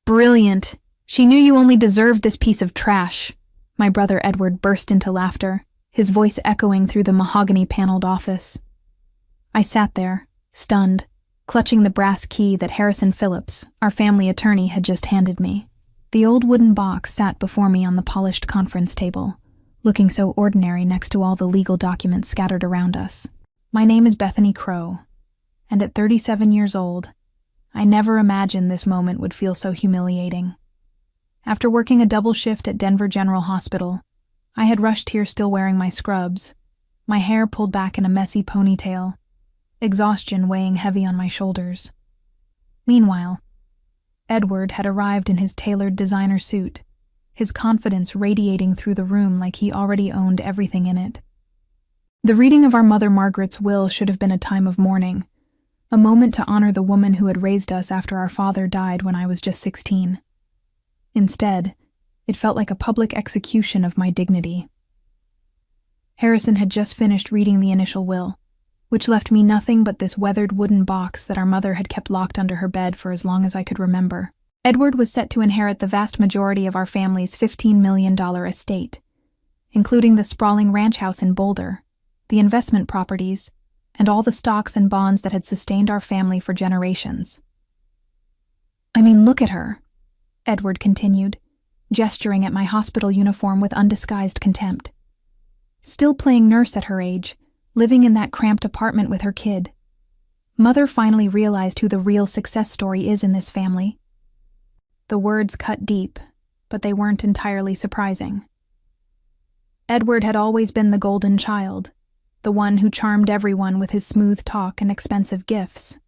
Brilliant. She knew you only deserved this piece of trash. My brother Edward burst into laughter, his voice echoing through the mahogany-paneled office. I sat there, stunned, clutching the brass key that Harrison Phillips, our family attorney, had just handed me. The old wooden box sat before me on the polished conference table, looking so ordinary next to all the legal documents scattered around us. My name is Bethany Crow, and at 37 years old, I never imagined this moment would feel so humiliating. After working a double shift at Denver General Hospital, I had rushed here still wearing my scrubs, my hair pulled back in a messy ponytail, exhaustion weighing heavy on my shoulders. Meanwhile, Edward had arrived in his tailored designer suit, his confidence radiating through the room like he already owned everything in it. The reading of our mother Margaret's will should have been a time of mourning, a moment to honor the woman who had raised us after our father died when I was just 16. Instead, it felt like a public execution of my dignity. Harrison had just finished reading the initial will, which left me nothing but this weathered wooden box that our mother had kept locked under her bed for as long as I could remember. Edward was set to inherit the vast majority of our family's $15 million estate, including the sprawling ranch house in Boulder, the investment properties, and all the stocks and bonds that had sustained our family for generations. I mean, look at her, Edward continued, gesturing at my hospital uniform with undisguised contempt. Still playing nurse at her age, living in that cramped apartment with her kid. Mother finally realized who the real success story is in this family. The words cut deep, but they weren't entirely surprising. Edward had always been the golden child, the one who charmed everyone with his smooth talk and expensive gifts.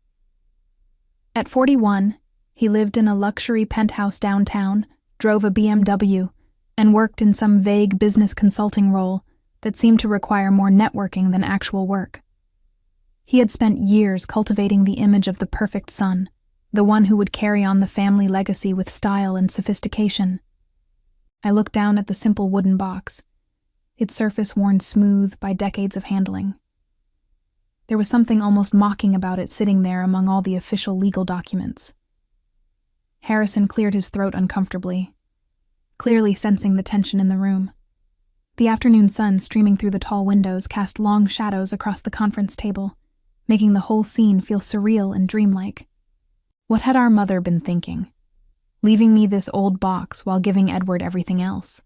At 41, he lived in a luxury penthouse downtown, drove a BMW, and worked in some vague business consulting role that seemed to require more networking than actual work. He had spent years cultivating the image of the perfect son, the one who would carry on the family legacy with style and sophistication. I looked down at the simple wooden box, its surface worn smooth by decades of handling. There was something almost mocking about it sitting there among all the official legal documents. Harrison cleared his throat uncomfortably, clearly sensing the tension in the room. The afternoon sun streaming through the tall windows cast long shadows across the conference table, making the whole scene feel surreal and dreamlike. What had our mother been thinking, leaving me this old box while giving Edward everything else?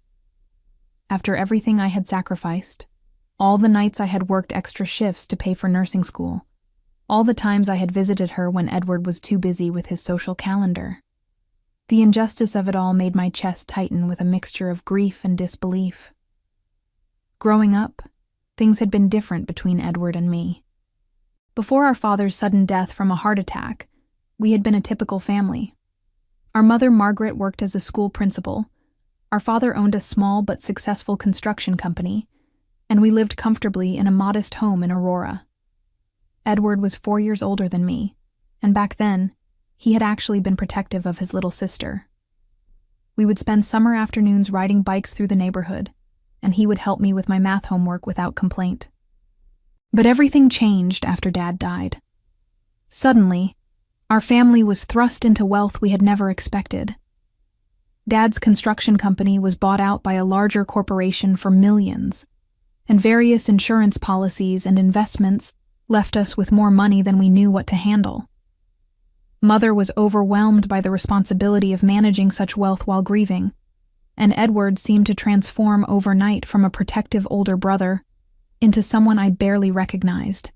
After everything I had sacrificed, all the nights I had worked extra shifts to pay for nursing school, all the times I had visited her when Edward was too busy with his social calendar. The injustice of it all made my chest tighten with a mixture of grief and disbelief. Growing up, things had been different between Edward and me. Before our father's sudden death from a heart attack, we had been a typical family. Our mother Margaret worked as a school principal, our father owned a small but successful construction company, and we lived comfortably in a modest home in Aurora. Edward was 4 years older than me, and back then, he had actually been protective of his little sister. We would spend summer afternoons riding bikes through the neighborhood, and he would help me with my math homework without complaint. But everything changed after Dad died. Suddenly, our family was thrust into wealth we had never expected. Dad's construction company was bought out by a larger corporation for millions, and various insurance policies and investments left us with more money than we knew what to handle. Mother was overwhelmed by the responsibility of managing such wealth while grieving, and Edward seemed to transform overnight from a protective older brother into someone I barely recognized.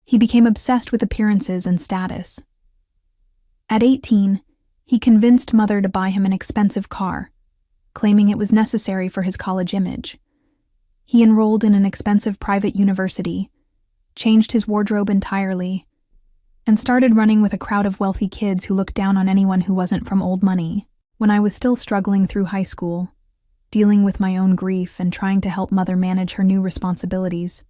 He became obsessed with appearances and status. At 18, he convinced Mother to buy him an expensive car, claiming it was necessary for his college image. He enrolled in an expensive private university, changed his wardrobe entirely, and started running with a crowd of wealthy kids who looked down on anyone who wasn't from old money. When I was still struggling through high school, dealing with my own grief and trying to help Mother manage her new responsibilities,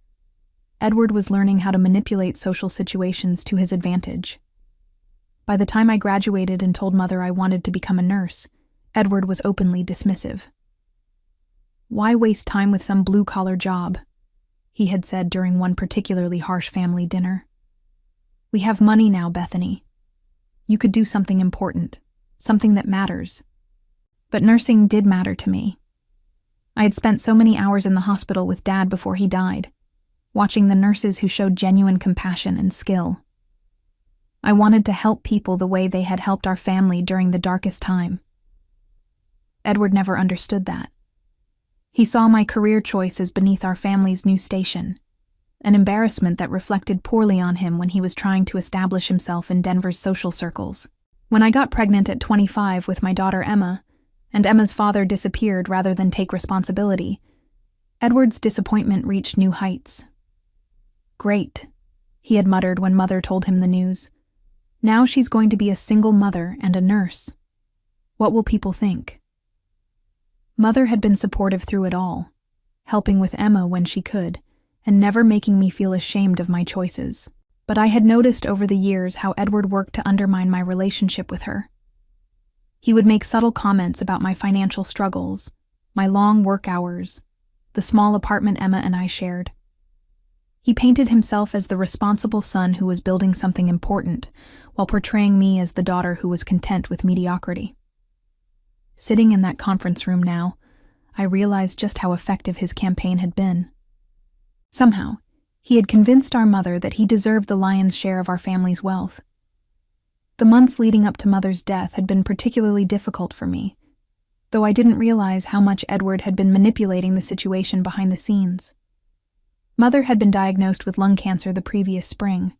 Edward was learning how to manipulate social situations to his advantage. By the time I graduated and told Mother I wanted to become a nurse, Edward was openly dismissive. "Why waste time with some blue-collar job?" he had said during one particularly harsh family dinner. "We have money now, Bethany. You could do something important, something that matters. But nursing did matter to me. I had spent so many hours in the hospital with Dad before he died, watching the nurses who showed genuine compassion and skill. I wanted to help people the way they had helped our family during the darkest time. Edward never understood that. He saw my career choice as beneath our family's new station, an embarrassment that reflected poorly on him when he was trying to establish himself in Denver's social circles. When I got pregnant at 25 with my daughter Emma, and Emma's father disappeared rather than take responsibility, Edward's disappointment reached new heights. "Great," he had muttered when Mother told him the news. "Now she's going to be a single mother and a nurse. What will people think?" Mother had been supportive through it all, helping with Emma when she could, and never making me feel ashamed of my choices. But I had noticed over the years how Edward worked to undermine my relationship with her. He would make subtle comments about my financial struggles, my long work hours, the small apartment Emma and I shared. He painted himself as the responsible son who was building something important, while portraying me as the daughter who was content with mediocrity. Sitting in that conference room now, I realized just how effective his campaign had been. Somehow, he had convinced our mother that he deserved the lion's share of our family's wealth. The months leading up to Mother's death had been particularly difficult for me, though I didn't realize how much Edward had been manipulating the situation behind the scenes. Mother had been diagnosed with lung cancer the previous spring,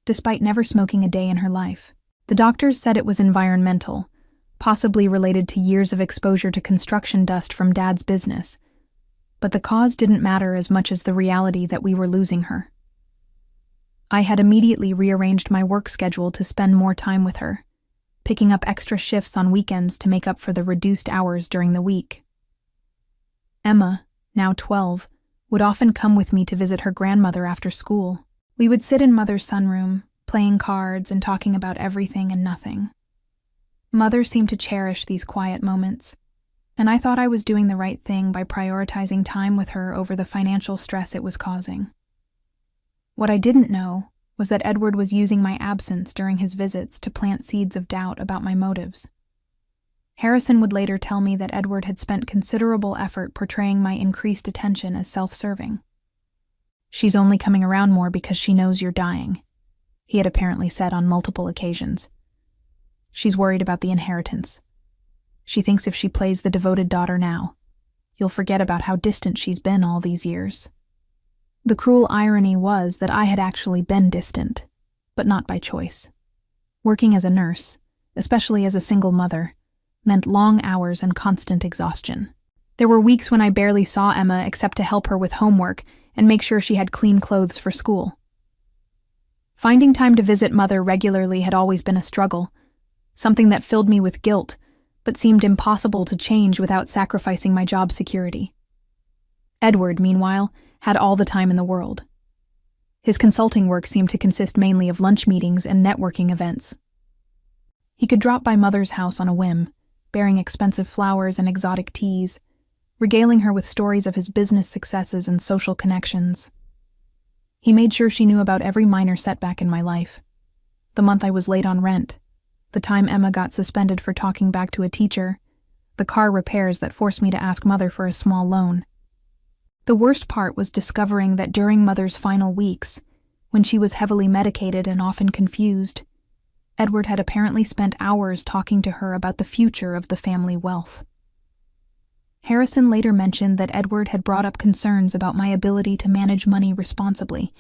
despite never smoking a day in her life. The doctors said it was environmental, possibly related to years of exposure to construction dust from Dad's business, but the cause didn't matter as much as the reality that we were losing her. I had immediately rearranged my work schedule to spend more time with her, picking up extra shifts on weekends to make up for the reduced hours during the week. Emma, now 12, would often come with me to visit her grandmother after school. We would sit in Mother's sunroom, playing cards and talking about everything and nothing. Mother seemed to cherish these quiet moments, and I thought I was doing the right thing by prioritizing time with her over the financial stress it was causing. What I didn't know was that Edward was using my absence during his visits to plant seeds of doubt about my motives. Harrison would later tell me that Edward had spent considerable effort portraying my increased attention as self-serving. "She's only coming around more because she knows you're dying," he had apparently said on multiple occasions. "She's worried about the inheritance. She thinks if she plays the devoted daughter now, you'll forget about how distant she's been all these years." The cruel irony was that I had actually been distant, but not by choice. Working as a nurse, especially as a single mother, meant long hours and constant exhaustion. There were weeks when I barely saw Emma except to help her with homework and make sure she had clean clothes for school. Finding time to visit Mother regularly had always been a struggle, something that filled me with guilt, but seemed impossible to change without sacrificing my job security. Edward, meanwhile, had all the time in the world. His consulting work seemed to consist mainly of lunch meetings and networking events. He could drop by Mother's house on a whim, bearing expensive flowers and exotic teas, regaling her with stories of his business successes and social connections. He made sure she knew about every minor setback in my life. The month I was late on rent, the time Emma got suspended for talking back to a teacher, the car repairs that forced me to ask Mother for a small loan. The worst part was discovering that during Mother's final weeks, when she was heavily medicated and often confused, Edward had apparently spent hours talking to her about the future of the family wealth. Harrison later mentioned that Edward had brought up concerns about my ability to manage money responsibly,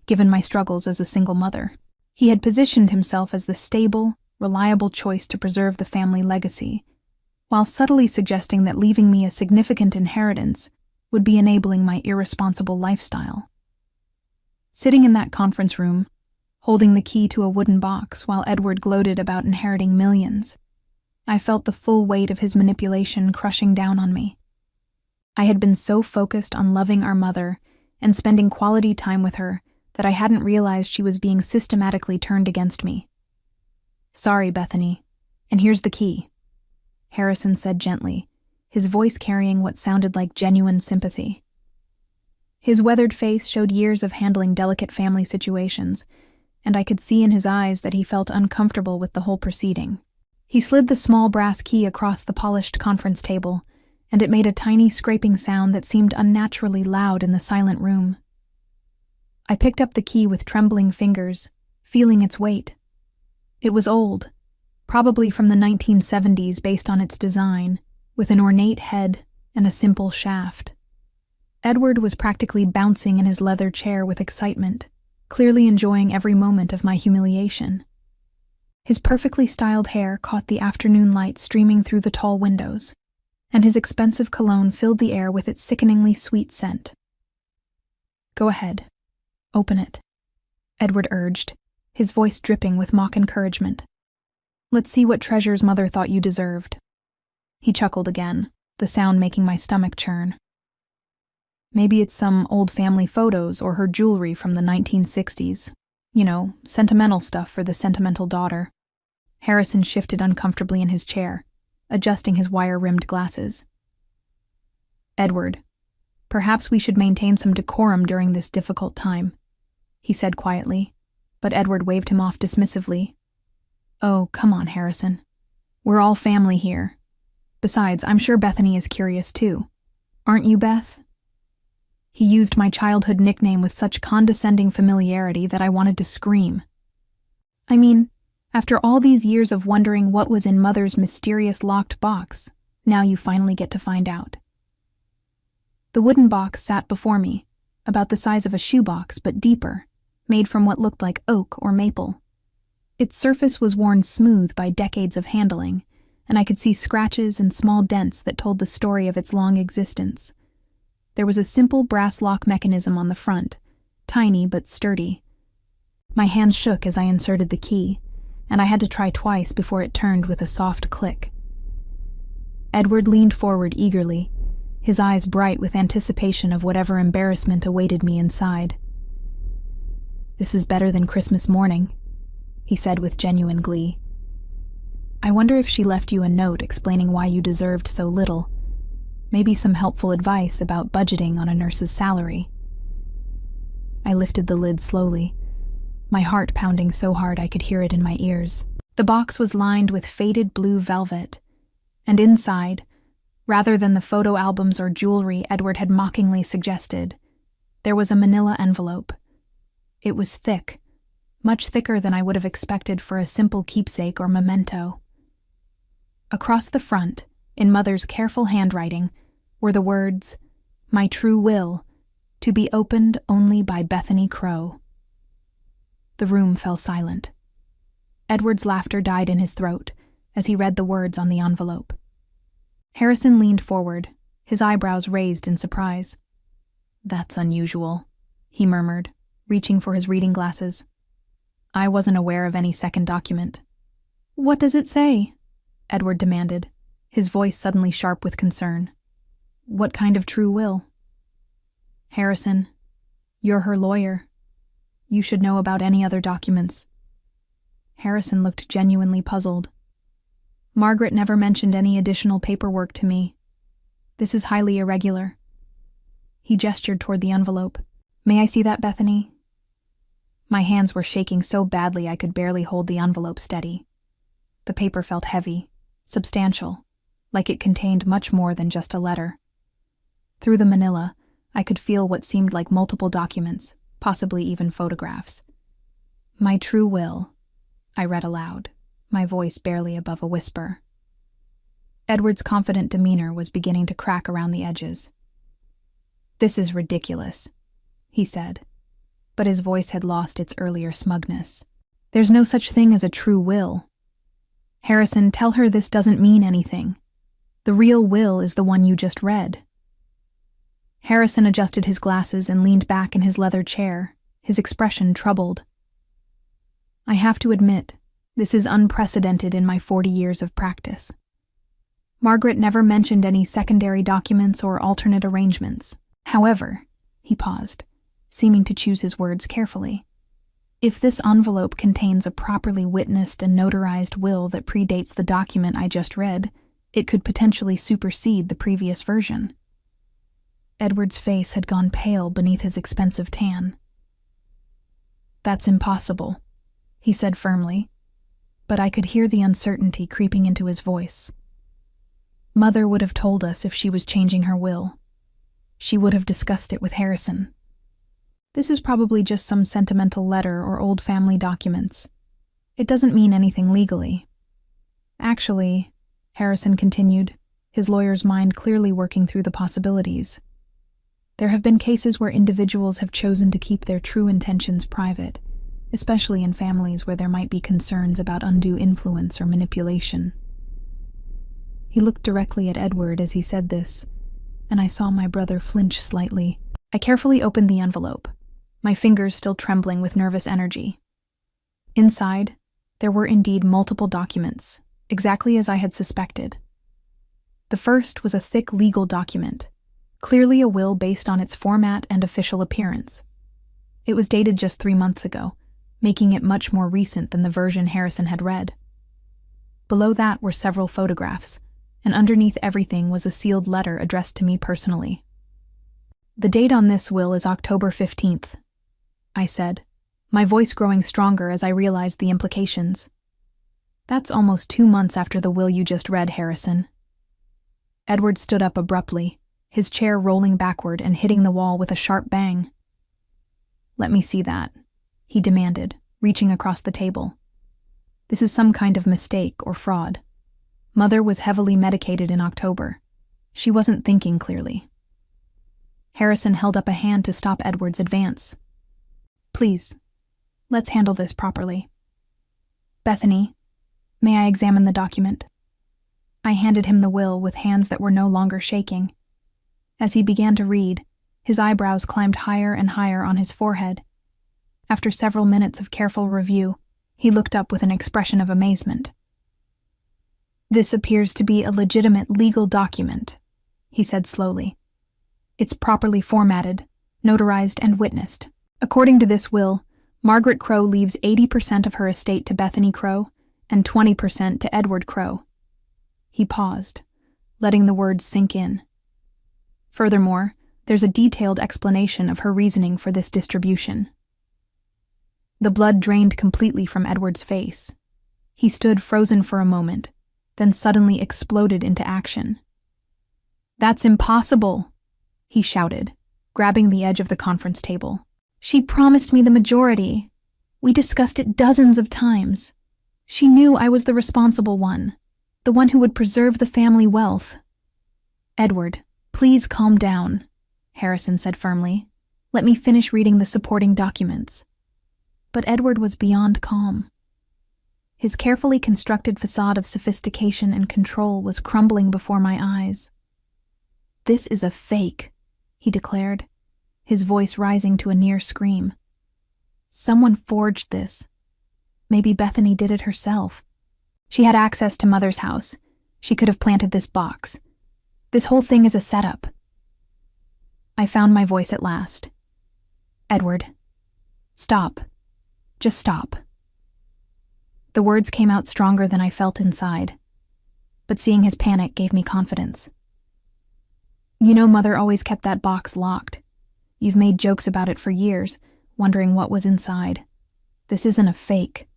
given my struggles as a single mother. He had positioned himself as the stable, reliable choice to preserve the family legacy, while subtly suggesting that leaving me a significant inheritance would be enabling my irresponsible lifestyle. Sitting in that conference room, holding the key to a wooden box while Edward gloated about inheriting millions, I felt the full weight of his manipulation crushing down on me. I had been so focused on loving our mother and spending quality time with her that I hadn't realized she was being systematically turned against me. "Sorry, Bethany, and here's the key," Harrison said gently, his voice carrying what sounded like genuine sympathy. His weathered face showed years of handling delicate family situations, and I could see in his eyes that he felt uncomfortable with the whole proceeding. He slid the small brass key across the polished conference table, and it made a tiny scraping sound that seemed unnaturally loud in the silent room. I picked up the key with trembling fingers, feeling its weight. It was old, probably from the 1970s based on its design, with an ornate head and a simple shaft. Edward was practically bouncing in his leather chair with excitement, clearly enjoying every moment of my humiliation. His perfectly styled hair caught the afternoon light streaming through the tall windows, and his expensive cologne filled the air with its sickeningly sweet scent. "Go ahead. Open it," Edward urged, his voice dripping with mock encouragement. "Let's see what treasures Mother thought you deserved." He chuckled again, the sound making my stomach churn. "Maybe it's some old family photos or her jewelry from the 1960s. You know, sentimental stuff for the sentimental daughter." Harrison shifted uncomfortably in his chair, adjusting his wire-rimmed glasses. "Edward, perhaps we should maintain some decorum during this difficult time," he said quietly, but Edward waved him off dismissively. "Oh, come on, Harrison. We're all family here. Besides, I'm sure Bethany is curious too. Aren't you, Beth?" He used my childhood nickname with such condescending familiarity that I wanted to scream. I mean, after all these years of wondering what was in Mother's mysterious locked box, now you finally get to find out. The wooden box sat before me, about the size of a shoebox but deeper, made from what looked like oak or maple. Its surface was worn smooth by decades of handling, and I could see scratches and small dents that told the story of its long existence. There was a simple brass lock mechanism on the front, tiny but sturdy. My hands shook as I inserted the key, and I had to try twice before it turned with a soft click. Edward leaned forward eagerly, his eyes bright with anticipation of whatever embarrassment awaited me inside. "This is better than Christmas morning," he said with genuine glee. "I wonder if she left you a note explaining why you deserved so little. Maybe some helpful advice about budgeting on a nurse's salary." I lifted the lid slowly, my heart pounding so hard I could hear it in my ears. The box was lined with faded blue velvet, and inside, rather than the photo albums or jewelry Edward had mockingly suggested, there was a manila envelope. It was thick, much thicker than I would have expected for a simple keepsake or memento. Across the front, in Mother's careful handwriting, were the words, "My true will, to be opened only by Bethany Crow." The room fell silent. Edward's laughter died in his throat as he read the words on the envelope. Harrison leaned forward, his eyebrows raised in surprise. "That's unusual," he murmured, reaching for his reading glasses. "I wasn't aware of any second document." "What does it say?" Edward demanded, his voice suddenly sharp with concern. "What kind of true will?" "Harrison, you're her lawyer. You should know about any other documents." Harrison looked genuinely puzzled. "Margaret never mentioned any additional paperwork to me. This is highly irregular." He gestured toward the envelope. "May I see that, Bethany?" My hands were shaking so badly I could barely hold the envelope steady. The paper felt heavy, substantial, like it contained much more than just a letter. Through the manila, I could feel what seemed like multiple documents, possibly even photographs. "My true will," I read aloud, my voice barely above a whisper. Edward's confident demeanor was beginning to crack around the edges. "This is ridiculous," he said, but his voice had lost its earlier smugness. "There's no such thing as a true will. Harrison, tell her this doesn't mean anything. The real will is the one you just read." Harrison adjusted his glasses and leaned back in his leather chair, his expression troubled. "I have to admit, this is unprecedented in my 40 years of practice. Margaret never mentioned any secondary documents or alternate arrangements. However," he paused, seeming to choose his words carefully, "if this envelope contains a properly witnessed and notarized will that predates the document I just read, it could potentially supersede the previous version." Edward's face had gone pale beneath his expensive tan. "That's impossible," he said firmly, but I could hear the uncertainty creeping into his voice. Mother would have told us if she was changing her will. She would have discussed it with Harrison. This is probably just some sentimental letter or old family documents. It doesn't mean anything legally. Actually, Harrison continued, his lawyer's mind clearly working through the possibilities. There have been cases where individuals have chosen to keep their true intentions private, especially in families where there might be concerns about undue influence or manipulation. He looked directly at Edward as he said this, and I saw my brother flinch slightly. I carefully opened the envelope, my fingers still trembling with nervous energy. Inside, there were indeed multiple documents, exactly as I had suspected. The first was a thick legal document, clearly a will based on its format and official appearance. It was dated just 3 months ago, making it much more recent than the version Harrison had read. Below that were several photographs, and underneath everything was a sealed letter addressed to me personally. The date on this will is October 15th, I said, my voice growing stronger as I realized the implications. That's almost 2 months after the will you just read, Harrison. Edward stood up abruptly, his chair rolling backward and hitting the wall with a sharp bang. Let me see that, he demanded, reaching across the table. This is some kind of mistake or fraud. Mother was heavily medicated in October. She wasn't thinking clearly. Harrison held up a hand to stop Edward's advance. Please, let's handle this properly. Bethany, may I examine the document? I handed him the will with hands that were no longer shaking. As he began to read, his eyebrows climbed higher and higher on his forehead. After several minutes of careful review, he looked up with an expression of amazement. This appears to be a legitimate legal document, he said slowly. It's properly formatted, notarized, and witnessed. According to this will, Margaret Crow leaves 80% of her estate to Bethany Crow and 20% to Edward Crow. He paused, letting the words sink in. Furthermore, there's a detailed explanation of her reasoning for this distribution. The blood drained completely from Edward's face. He stood frozen for a moment, then suddenly exploded into action. That's impossible, he shouted, grabbing the edge of the conference table. She promised me the majority. We discussed it dozens of times. She knew I was the responsible one, the one who would preserve the family wealth. Edward, please calm down, Harrison said firmly. Let me finish reading the supporting documents. But Edward was beyond calm. His carefully constructed facade of sophistication and control was crumbling before my eyes. This is a fake, he declared, his voice rising to a near scream. Someone forged this. Maybe Bethany did it herself. She had access to Mother's house. She could have planted this box. This whole thing is a setup. I found my voice at last. Edward, stop. Just stop. The words came out stronger than I felt inside, but seeing his panic gave me confidence. You know Mother always kept that box locked. You've made jokes about it for years, wondering what was inside. This isn't a fake.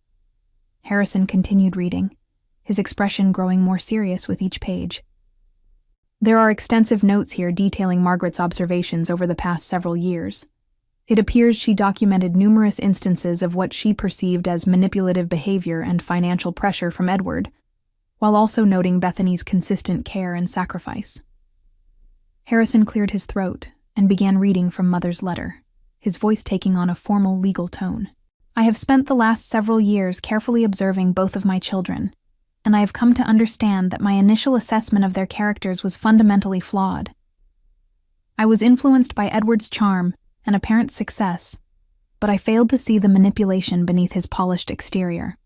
Harrison continued reading, his expression growing more serious with each page. There are extensive notes here detailing Margaret's observations over the past several years. It appears she documented numerous instances of what she perceived as manipulative behavior and financial pressure from Edward, while also noting Bethany's consistent care and sacrifice. Harrison cleared his throat and began reading from Mother's letter, his voice taking on a formal legal tone. I have spent the last several years carefully observing both of my children, and I have come to understand that my initial assessment of their characters was fundamentally flawed. I was influenced by Edward's charm and apparent success, but I failed to see the manipulation beneath his polished exterior.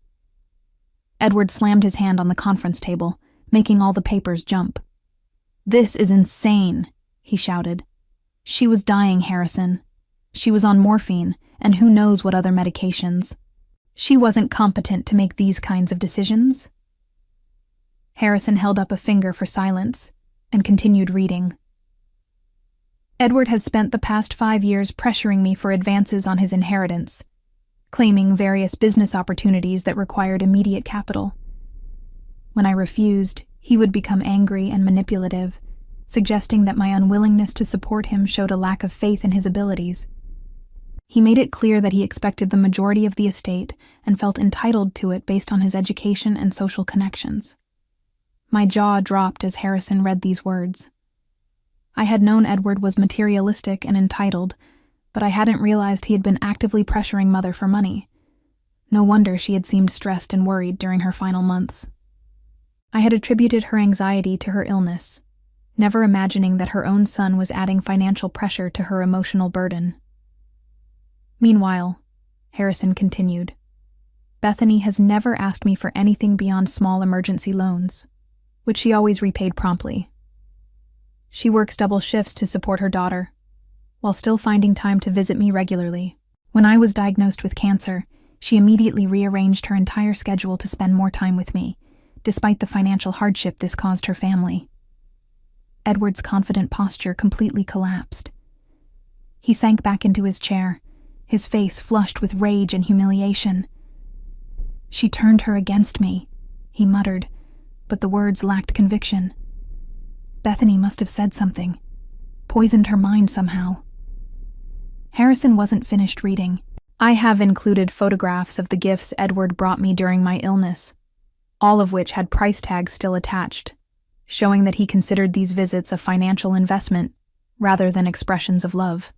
Edward slammed his hand on the conference table, making all the papers jump. This is insane, he shouted. She was dying, Harrison. She was on morphine, and who knows what other medications. She wasn't competent to make these kinds of decisions. Harrison held up a finger for silence and continued reading. Edward has spent the past 5 years pressuring me for advances on his inheritance, claiming various business opportunities that required immediate capital. When I refused, he would become angry and manipulative, suggesting that my unwillingness to support him showed a lack of faith in his abilities. He made it clear that he expected the majority of the estate and felt entitled to it based on his education and social connections. My jaw dropped as Harrison read these words. I had known Edward was materialistic and entitled, but I hadn't realized he had been actively pressuring Mother for money. No wonder she had seemed stressed and worried during her final months. I had attributed her anxiety to her illness, never imagining that her own son was adding financial pressure to her emotional burden. Meanwhile, Harrison continued, Bethany has never asked me for anything beyond small emergency loans, which she always repaid promptly. She works double shifts to support her daughter, while still finding time to visit me regularly. When I was diagnosed with cancer, she immediately rearranged her entire schedule to spend more time with me, despite the financial hardship this caused her family. Edward's confident posture completely collapsed. He sank back into his chair, his face flushed with rage and humiliation. She turned her against me, he muttered, but the words lacked conviction. Bethany must have said something, poisoned her mind somehow. Harrison wasn't finished reading. I have included photographs of the gifts Edward brought me during my illness, all of which had price tags still attached, showing that he considered these visits a financial investment rather than expressions of love.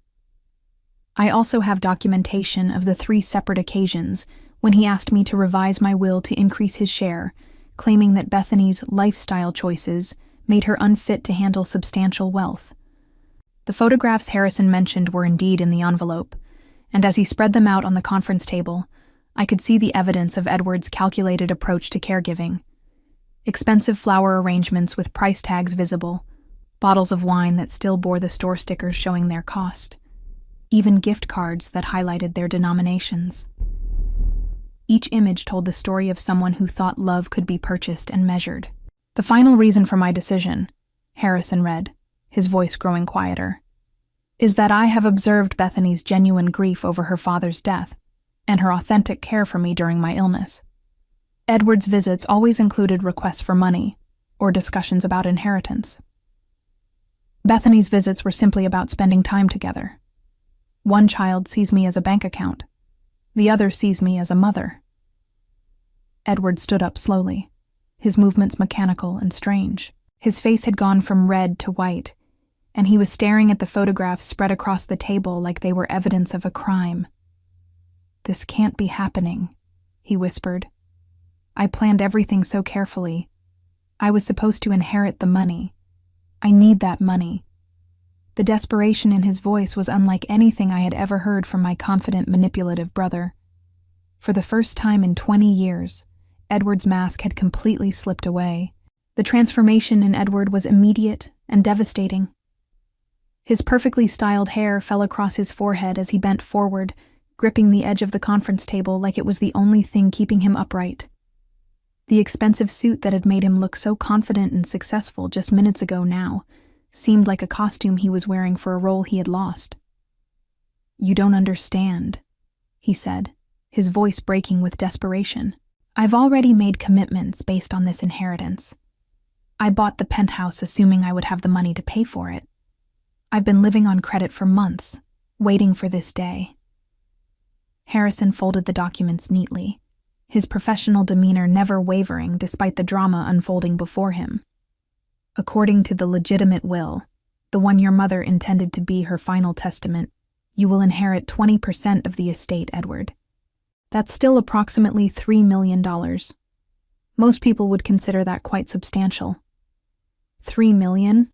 I also have documentation of the 3 separate occasions when he asked me to revise my will to increase his share, claiming that Bethany's lifestyle choices made her unfit to handle substantial wealth. The photographs Harrison mentioned were indeed in the envelope, and as he spread them out on the conference table, I could see the evidence of Edward's calculated approach to caregiving. Expensive flower arrangements with price tags visible, bottles of wine that still bore the store stickers showing their cost, even gift cards that highlighted their denominations. Each image told the story of someone who thought love could be purchased and measured. The final reason for my decision, Harrison read, his voice growing quieter, is that I have observed Bethany's genuine grief over her father's death and her authentic care for me during my illness. Edward's visits always included requests for money or discussions about inheritance. Bethany's visits were simply about spending time together. One child sees me as a bank account. The other sees me as a mother. Edward stood up slowly, his movements mechanical and strange. His face had gone from red to white, and he was staring at the photographs spread across the table like they were evidence of a crime. "This can't be happening," he whispered. "I planned everything so carefully. I was supposed to inherit the money. I need that money." The desperation in his voice was unlike anything I had ever heard from my confident, manipulative brother. For the first time in 20 years, Edward's mask had completely slipped away. The transformation in Edward was immediate and devastating. His perfectly styled hair fell across his forehead as he bent forward, gripping the edge of the conference table like it was the only thing keeping him upright. The expensive suit that had made him look so confident and successful just minutes ago now seemed like a costume he was wearing for a role he had lost. "You don't understand," he said, his voice breaking with desperation. "I've already made commitments based on this inheritance. I bought the penthouse assuming I would have the money to pay for it. I've been living on credit for months, waiting for this day." Harrison folded the documents neatly, his professional demeanor never wavering despite the drama unfolding before him. "According to the legitimate will, the one your mother intended to be her final testament, you will inherit 20% of the estate, Edward. That's still approximately $3 million. Most people would consider that quite substantial." $3 million?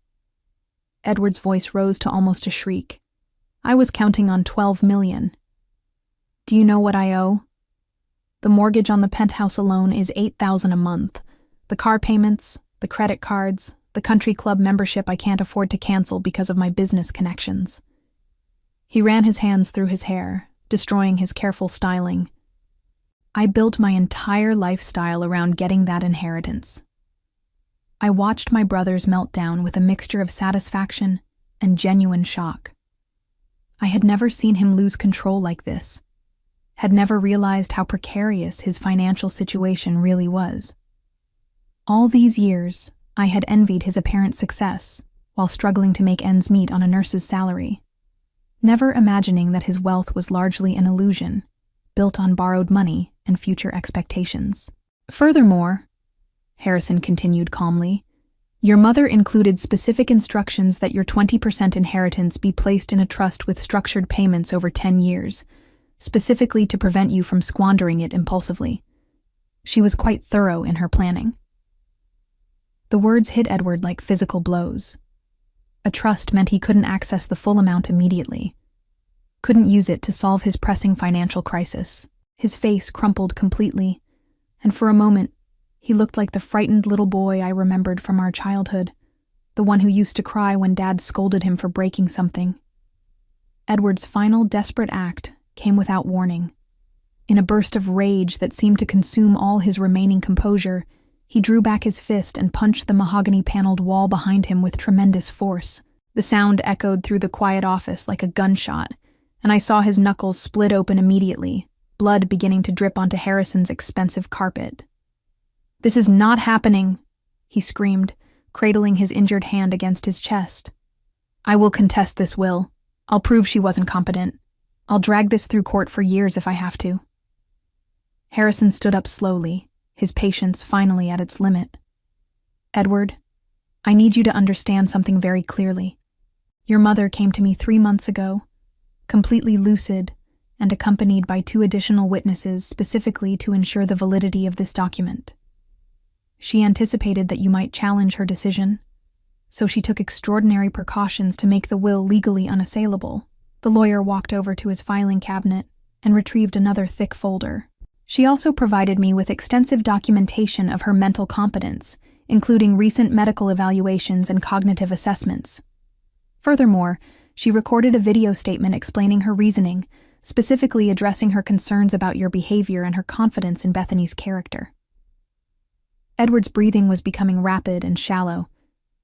Edward's voice rose to almost a shriek. "I was counting on 12 million. Do you know what I owe? The mortgage on the penthouse alone is $8,000 a month. The car payments, the credit cards, the country club membership I can't afford to cancel because of my business connections." He ran his hands through his hair, destroying his careful styling. "I built my entire lifestyle around getting that inheritance." I watched my brother's meltdown with a mixture of satisfaction and genuine shock. I had never seen him lose control like this, had never realized how precarious his financial situation really was. All these years, I had envied his apparent success while struggling to make ends meet on a nurse's salary, never imagining that his wealth was largely an illusion, built on borrowed money and future expectations. Furthermore, Harrison continued calmly, your mother included specific instructions that your 20% inheritance be placed in a trust with structured payments over 10 years, specifically to prevent you from squandering it impulsively. She was quite thorough in her planning. The words hit Edward like physical blows. A trust meant he couldn't access the full amount immediately, couldn't use it to solve his pressing financial crisis. His face crumpled completely, and for a moment, he looked like the frightened little boy I remembered from our childhood, the one who used to cry when Dad scolded him for breaking something. Edward's final desperate act came without warning. In a burst of rage that seemed to consume all his remaining composure, he drew back his fist and punched the mahogany-paneled wall behind him with tremendous force. The sound echoed through the quiet office like a gunshot, and I saw his knuckles split open immediately, blood beginning to drip onto Harrison's expensive carpet. "This is not happening," he screamed, cradling his injured hand against his chest. "I will contest this will. I'll prove she wasn't competent. I'll drag this through court for years if I have to." Harrison stood up slowly, his patience finally at its limit. "Edward, I need you to understand something very clearly. Your mother came to me 3 months ago, completely lucid and accompanied by 2 additional witnesses specifically to ensure the validity of this document. She anticipated that you might challenge her decision, so she took extraordinary precautions to make the will legally unassailable." The lawyer walked over to his filing cabinet and retrieved another thick folder. "She also provided me with extensive documentation of her mental competence, including recent medical evaluations and cognitive assessments. Furthermore, she recorded a video statement explaining her reasoning, specifically addressing her concerns about your behavior and her confidence in Bethany's character." Edward's breathing was becoming rapid and shallow,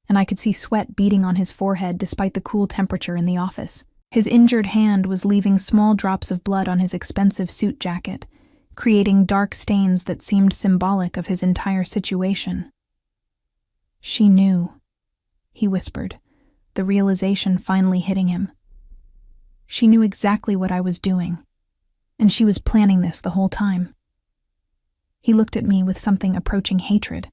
and I could see sweat beading on his forehead despite the cool temperature in the office. His injured hand was leaving small drops of blood on his expensive suit jacket, creating dark stains that seemed symbolic of his entire situation. "She knew," he whispered, the realization finally hitting him. "She knew exactly what I was doing, and she was planning this the whole time." He looked at me with something approaching hatred.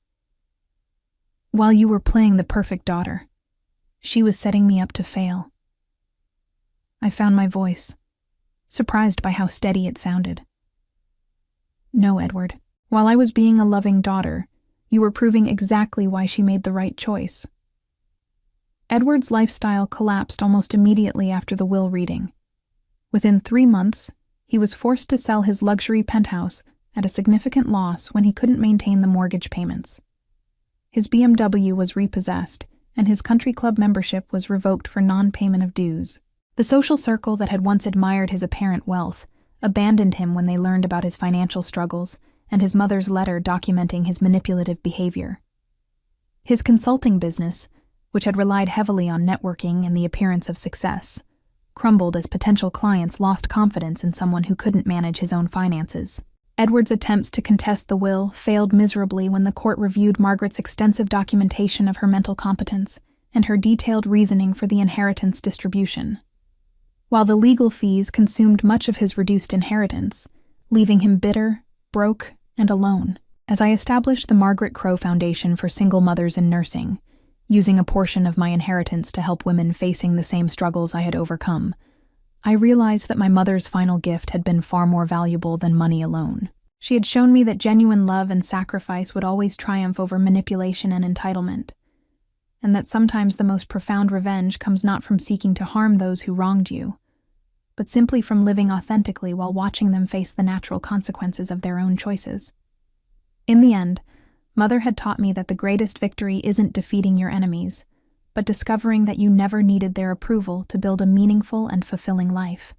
"While you were playing the perfect daughter, she was setting me up to fail." I found my voice, surprised by how steady it sounded. "No, Edward. While I was being a loving daughter, you were proving exactly why she made the right choice." Edward's lifestyle collapsed almost immediately after the will reading. Within 3 months, he was forced to sell his luxury penthouse at a significant loss when he couldn't maintain the mortgage payments. His BMW was repossessed, and his country club membership was revoked for non-payment of dues. The social circle that had once admired his apparent wealth abandoned him when they learned about his financial struggles and his mother's letter documenting his manipulative behavior. His consulting business, which had relied heavily on networking and the appearance of success, crumbled as potential clients lost confidence in someone who couldn't manage his own finances. Edward's attempts to contest the will failed miserably when the court reviewed Margaret's extensive documentation of her mental competence and her detailed reasoning for the inheritance distribution. While the legal fees consumed much of his reduced inheritance, leaving him bitter, broke, and alone. As I established the Margaret Crow Foundation for Single Mothers in Nursing, using a portion of my inheritance to help women facing the same struggles I had overcome, I realized that my mother's final gift had been far more valuable than money alone. She had shown me that genuine love and sacrifice would always triumph over manipulation and entitlement, and that sometimes the most profound revenge comes not from seeking to harm those who wronged you, but simply from living authentically while watching them face the natural consequences of their own choices. In the end, Mother had taught me that the greatest victory isn't defeating your enemies, but discovering that you never needed their approval to build a meaningful and fulfilling life.